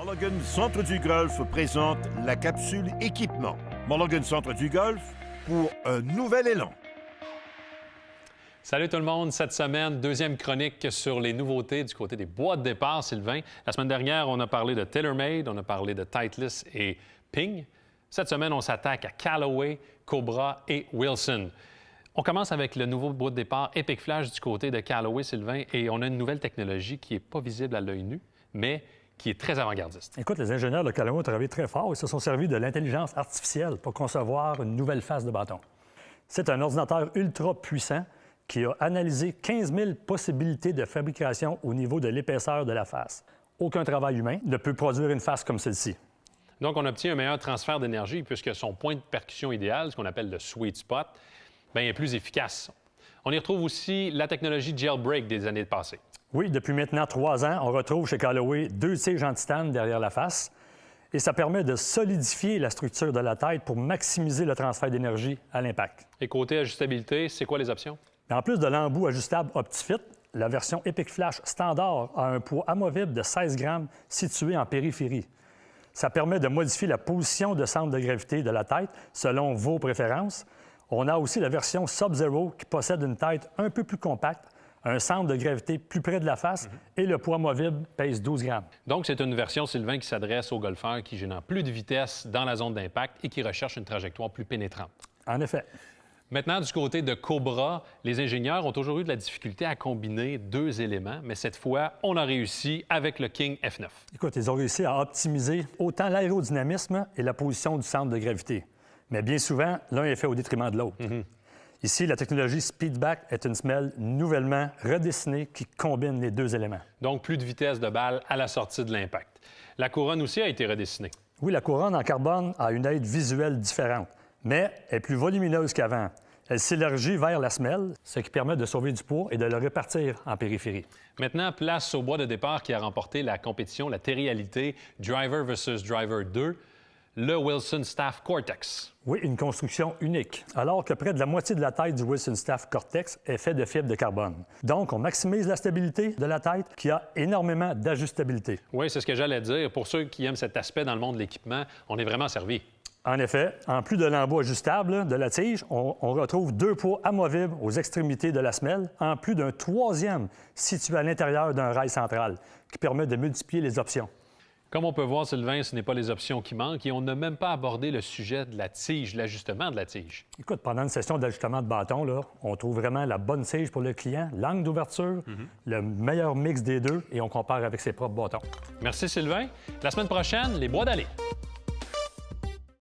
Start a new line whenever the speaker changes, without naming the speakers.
Mulligan Centre du Golf présente la capsule équipement. Mulligan Centre du Golf pour un nouvel élan.
Salut tout le monde. Cette semaine, deuxième chronique sur les nouveautés du côté des boîtes de départ, Sylvain. La semaine dernière, on a parlé de TaylorMade, on a parlé de Titleist et Ping. Cette semaine, on s'attaque à Callaway, Cobra et Wilson. On commence avec le nouveau boîte de départ Epic Flash du côté de Callaway, Sylvain, et on a une nouvelle technologie qui n'est pas visible à l'œil nu, mais qui est très avant-gardiste.
Écoute, les ingénieurs de Callaway ont travaillé très fort. Ils se sont servis de l'intelligence artificielle pour concevoir une nouvelle face de bâton. C'est un ordinateur ultra puissant qui a analysé 15 000 possibilités de fabrication au niveau de l'épaisseur de la face. Aucun travail humain ne peut produire une face comme celle-ci.
Donc, on obtient un meilleur transfert d'énergie puisque son point de percussion idéal, ce qu'on appelle le sweet spot, bien, est plus efficace. On y retrouve aussi la technologie Jailbreak des années passées.
Oui, depuis maintenant 3 ans, on retrouve chez Callaway 2 tiges en titane derrière la face et ça permet de solidifier la structure de la tête pour maximiser le transfert d'énergie à l'impact.
Et côté ajustabilité, c'est quoi les options?
En plus de l'embout ajustable OptiFit, la version Epic Flash standard a un poids amovible de 16 grammes situé en périphérie. Ça permet de modifier la position de centre de gravité de la tête selon vos préférences. On a aussi la version Sub-Zero qui possède une tête un peu plus compacte, un centre de gravité plus près de la face et le poids amovible pèse 12 grammes.
Donc, c'est une version, Sylvain, qui s'adresse aux golfeurs qui génèrent plus de vitesse dans la zone d'impact et qui recherchent une trajectoire plus pénétrante.
En effet.
Maintenant, du côté de Cobra, les ingénieurs ont toujours eu de la difficulté à combiner 2 éléments, mais cette fois, on a réussi avec le King F9.
Écoute, ils ont réussi à optimiser autant l'aérodynamisme et la position du centre de gravité. Mais bien souvent, l'un est fait au détriment de l'autre. Ici, la technologie Speedback est une semelle nouvellement redessinée qui combine les 2 éléments.
Donc, plus de vitesse de balle à la sortie de l'impact. La couronne aussi a été redessinée.
Oui, la couronne en carbone a une aide visuelle différente, mais est plus volumineuse qu'avant. Elle s'élargit vers la semelle, ce qui permet de sauver du poids et de le répartir en périphérie.
Maintenant, place au bois de départ qui a remporté la compétition, la térialité Driver versus Driver 2, le Wilson Staff Cortex.
Oui, une construction unique, alors que près de la moitié de la tête du Wilson Staff Cortex est fait de fibres de carbone. Donc, on maximise la stabilité de la tête qui a énormément d'ajustabilité.
Oui, c'est ce que j'allais dire. Pour ceux qui aiment cet aspect dans le monde de l'équipement, on est vraiment servi.
En effet, en plus de l'embout ajustable de la tige, on retrouve 2 poids amovibles aux extrémités de la semelle, en plus d'un 3e situé à l'intérieur d'un rail central, qui permet de multiplier les options.
Comme on peut voir, Sylvain, ce n'est pas les options qui manquent et on n'a même pas abordé le sujet de la tige, l'ajustement de la tige.
Écoute, pendant une session d'ajustement de bâton, là, on trouve vraiment la bonne tige pour le client, l'angle d'ouverture, le meilleur mix des deux et on compare avec ses propres bâtons.
Merci, Sylvain. La semaine prochaine, les bois d'allée.